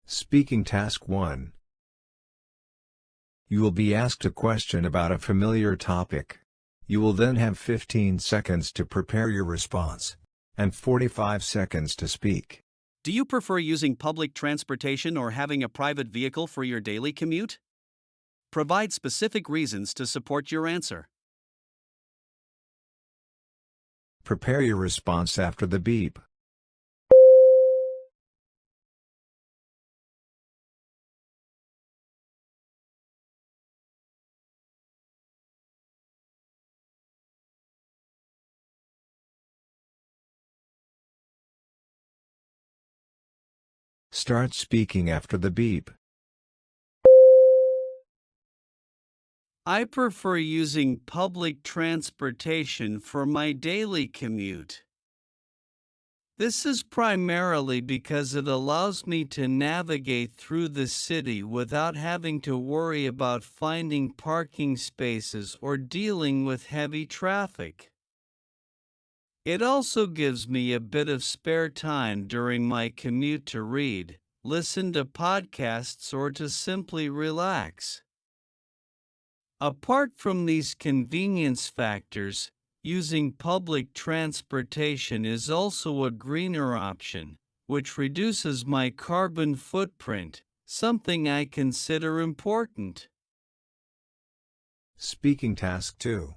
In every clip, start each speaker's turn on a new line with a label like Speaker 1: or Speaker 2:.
Speaker 1: Speaking Task 1. You will be asked a question about a familiar topic. You will then have 15 seconds to prepare your response, and 45 seconds to speak.
Speaker 2: Do you prefer using public transportation or having a private vehicle for your daily commute? Provide specific reasons to support your answer.
Speaker 1: Prepare your response after the beep. Start speaking after the beep.
Speaker 2: I prefer using public transportation for my daily commute. This is primarily because it allows me to navigate through the city without having to worry about finding parking spaces or dealing with heavy traffic. It also gives me a bit of spare time during my commute to read, listen to podcasts, or to simply relax. Apart from these convenience factors, using public transportation is also a greener option, which reduces my carbon footprint, something I consider important.
Speaker 1: Speaking Task 2.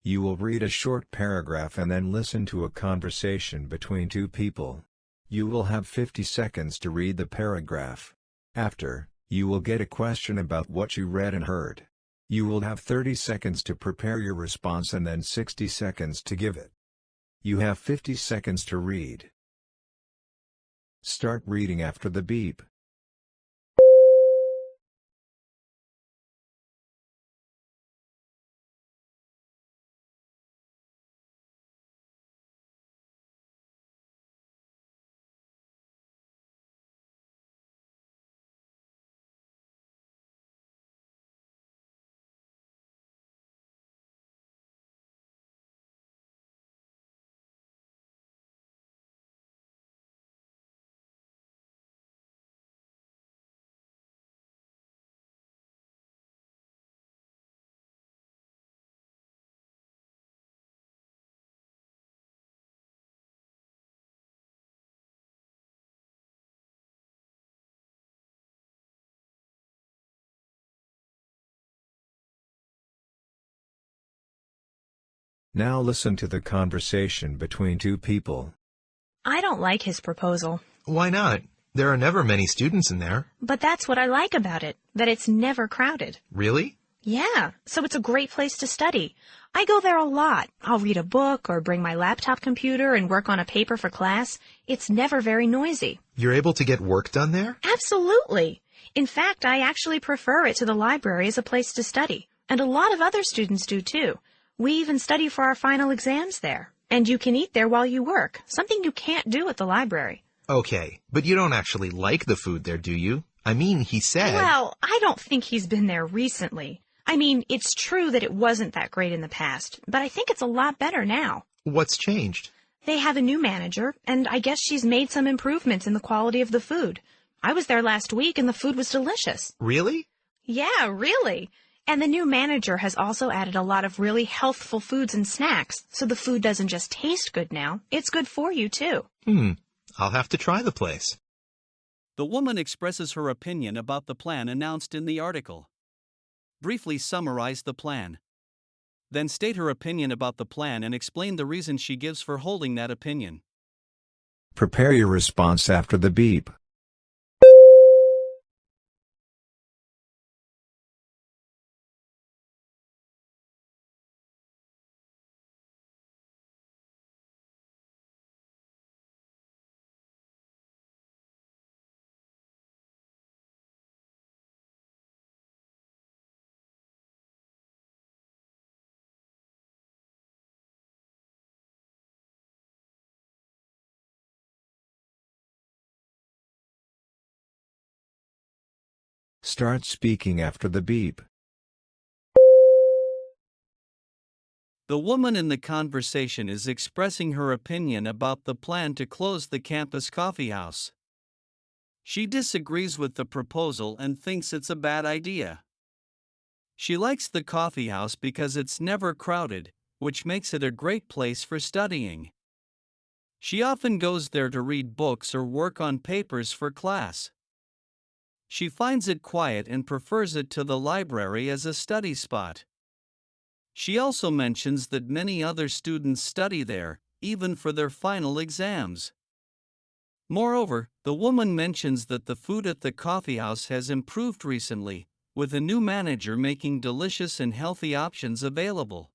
Speaker 1: You will read a short paragraph and then listen to a conversation between two people. You will have 50 seconds to read the paragraph. After, you will get a question about what you read and heard. You will have 30 seconds to prepare your response and then 60 seconds to give it. You have 50 seconds to read. Start reading after the beep. Now listen to the conversation between two people.
Speaker 3: I don't like his proposal.
Speaker 4: Why not? There are never many students in there.
Speaker 3: But that's what I like about it, that it's never crowded.
Speaker 4: Really?
Speaker 3: Yeah, so it's a great place to study. I go there a lot. I'll read a book or bring my laptop computer and work on a paper for class. It's never very noisy.
Speaker 4: You're able to get work done there?
Speaker 3: Absolutely. In fact, I actually prefer it to the library as a place to study. And a lot of other students do too. We even study for our final exams there. And you can eat there while you work, something you can't do at the library.
Speaker 4: Okay, but you don't actually like the food there, do you? I mean, he said...
Speaker 3: Well, I don't think he's been there recently. I mean, it's true that it wasn't that great in the past, but I think it's a lot better now.
Speaker 4: What's changed?
Speaker 3: They have a new manager, and I guess she's made some improvements in the quality of the food. I was there last week, and the food was delicious.
Speaker 4: Really?
Speaker 3: Yeah, really. And the new manager has also added a lot of really healthful foods and snacks, so the food doesn't just taste good now, it's good for you too.
Speaker 4: I'll have to try the place.
Speaker 2: The woman expresses her opinion about the plan announced in the article. Briefly summarize the plan. Then state her opinion about the plan and explain the reason she gives for holding that opinion.
Speaker 1: Prepare your response after the beep. Start speaking after the beep.
Speaker 2: The woman in the conversation is expressing her opinion about the plan to close the campus coffee house. She disagrees with the proposal and thinks it's a bad idea. She likes the coffee house because it's never crowded, which makes it a great place for studying. She often goes there to read books or work on papers for class. She finds it quiet and prefers it to the library as a study spot. She also mentions that many other students study there, even for their final exams. Moreover, the woman mentions that the food at the coffee house has improved recently, with a new manager making delicious and healthy options available.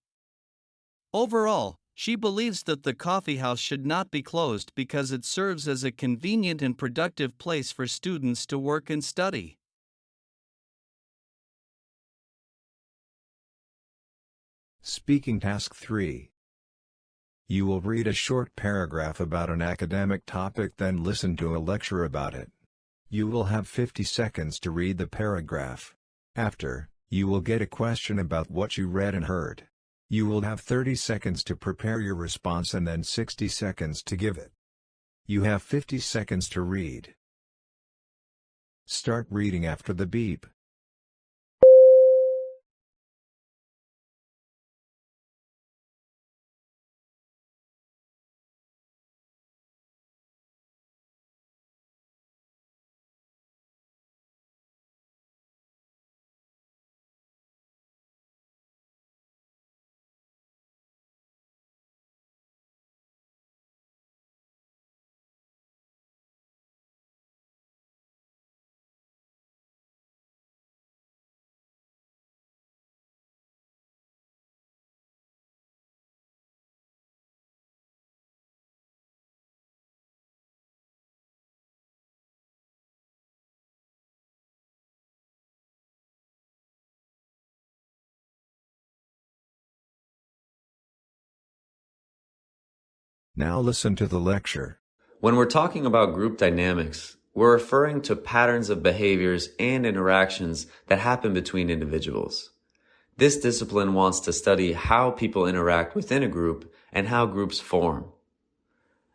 Speaker 2: Overall, she believes that the coffee house should not be closed because it serves as a convenient and productive place for students to work and study.
Speaker 1: Speaking Task 3. You will read a short paragraph about an academic topic, then listen to a lecture about it. You will have 50 seconds to read the paragraph. After, you will get a question about what you read and heard. You will have 30 seconds to prepare your response and then 60 seconds to give it. You have 50 seconds to read. Start reading after the beep. Now listen to the lecture.
Speaker 5: When we're talking about group dynamics, we're referring to patterns of behaviors and interactions that happen between individuals. This discipline wants to study how people interact within a group and how groups form.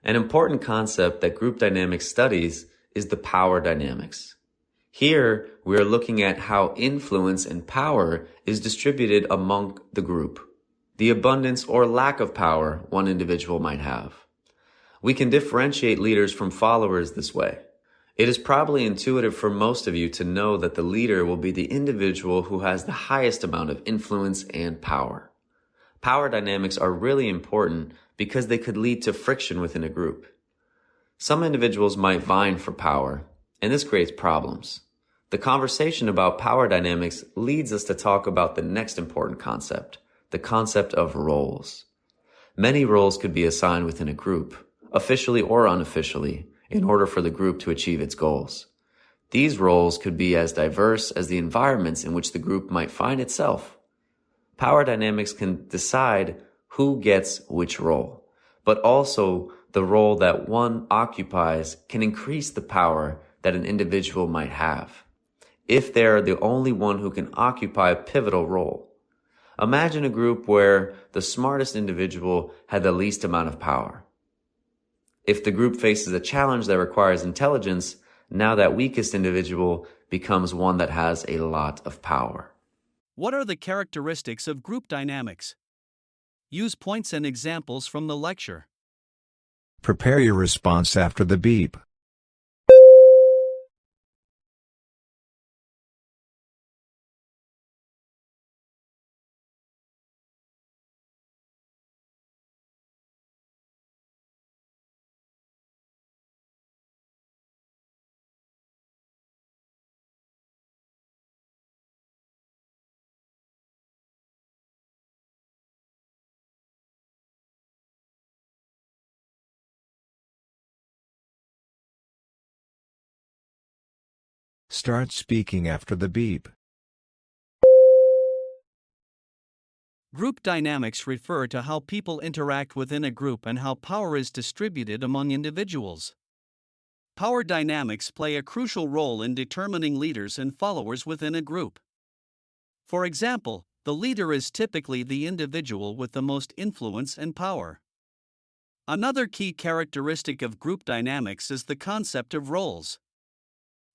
Speaker 5: An important concept that group dynamics studies is the power dynamics. Here, we are looking at how influence and power is distributed among the group, the abundance or lack of power one individual might have. We can differentiate leaders from followers this way. It is probably intuitive for most of you to know that the leader will be the individual who has the highest amount of influence and power. Power dynamics are really important because they could lead to friction within a group. Some individuals might vying for power, and this creates problems. The conversation about power dynamics leads us to talk about the next important concept, the concept of roles. Many roles could be assigned within a group, officially or unofficially, in order for the group to achieve its goals. These roles could be as diverse as the environments in which the group might find itself. Power dynamics can decide who gets which role, but also the role that one occupies can increase the power that an individual might have, if they're the only one who can occupy a pivotal role. Imagine a group where the smartest individual had the least amount of power. If the group faces a challenge that requires intelligence, now that weakest individual becomes one that has a lot of power.
Speaker 2: What are the characteristics of group dynamics? Use points and examples from the lecture.
Speaker 1: Prepare your response after the beep. Start speaking after the beep.
Speaker 2: Group dynamics refer to how people interact within a group and how power is distributed among individuals. Power dynamics play a crucial role in determining leaders and followers within a group. For example, the leader is typically the individual with the most influence and power. Another key characteristic of group dynamics is the concept of roles.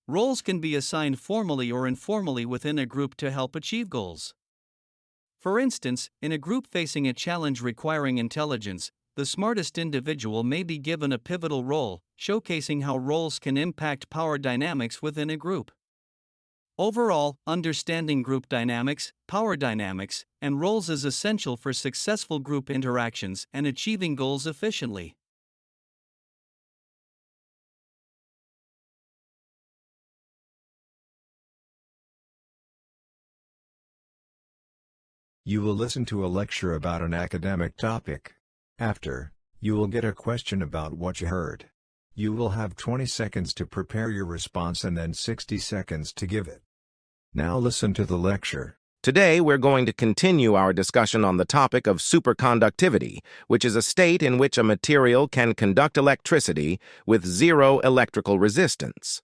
Speaker 2: Roles can be assigned formally or informally within a group to help achieve goals. For instance, in a group facing a challenge requiring intelligence, the smartest individual may be given a pivotal role, showcasing how roles can impact power dynamics within a group. Overall, understanding group dynamics, power dynamics, and roles is essential for successful group interactions and achieving goals efficiently.
Speaker 1: You will listen to a lecture about an academic topic. After, you will get a question about what you heard. You will have 20 seconds to prepare your response and then 60 seconds to give it. Now listen to the lecture.
Speaker 6: Today, we're going to continue our discussion on the topic of superconductivity, which is a state in which a material can conduct electricity with zero electrical resistance.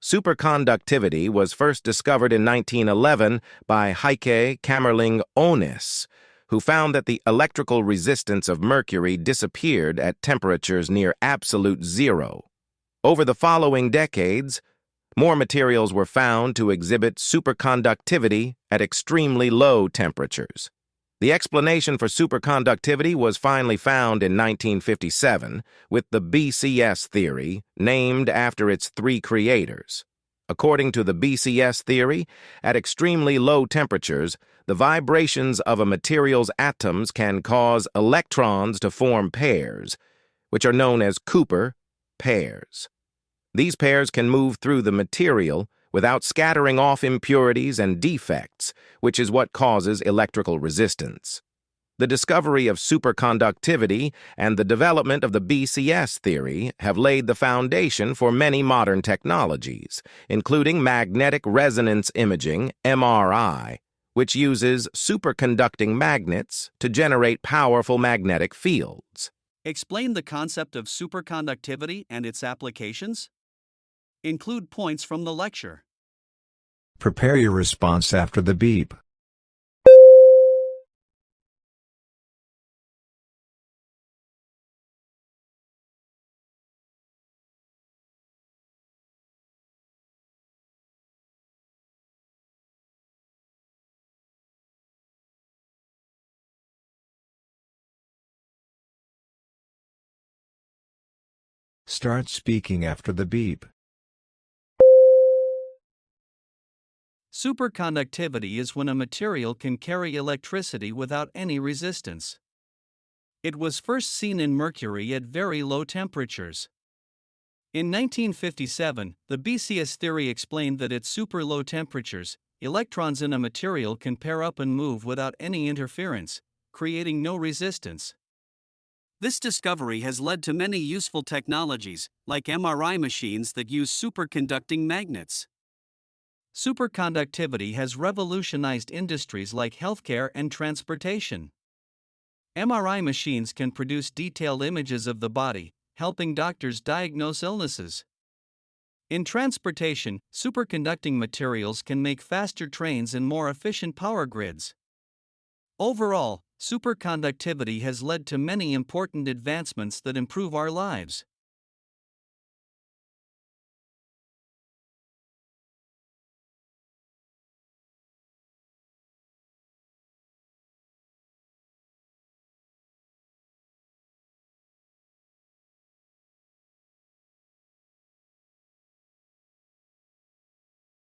Speaker 6: Superconductivity was first discovered in 1911 by Heike Kamerlingh-Onnes, who found that the electrical resistance of mercury disappeared at temperatures near absolute zero. Over the following decades, more materials were found to exhibit superconductivity at extremely low temperatures. The explanation for superconductivity was finally found in 1957 with the BCS theory, named after its three creators. According to the BCS theory, at extremely low temperatures, the vibrations of a material's atoms can cause electrons to form pairs, which are known as Cooper pairs. These pairs can move through the material without scattering off impurities and defects, which is what causes electrical resistance. The discovery of superconductivity and the development of the BCS theory have laid the foundation for many modern technologies, including magnetic resonance imaging, MRI, which uses superconducting magnets to generate powerful magnetic fields.
Speaker 2: Explain the concept of superconductivity and its applications. Include points from the lecture.
Speaker 1: Prepare your response after the beep. Start speaking after the beep.
Speaker 2: Superconductivity is when a material can carry electricity without any resistance. It was first seen in mercury at very low temperatures. In 1957, the BCS theory explained that at super low temperatures, electrons in a material can pair up and move without any interference, creating no resistance. This discovery has led to many useful technologies, like MRI machines that use superconducting magnets. Superconductivity has revolutionized industries like healthcare and transportation. MRI machines can produce detailed images of the body, helping doctors diagnose illnesses. In transportation, superconducting materials can make faster trains and more efficient power grids. Overall, superconductivity has led to many important advancements that improve our lives.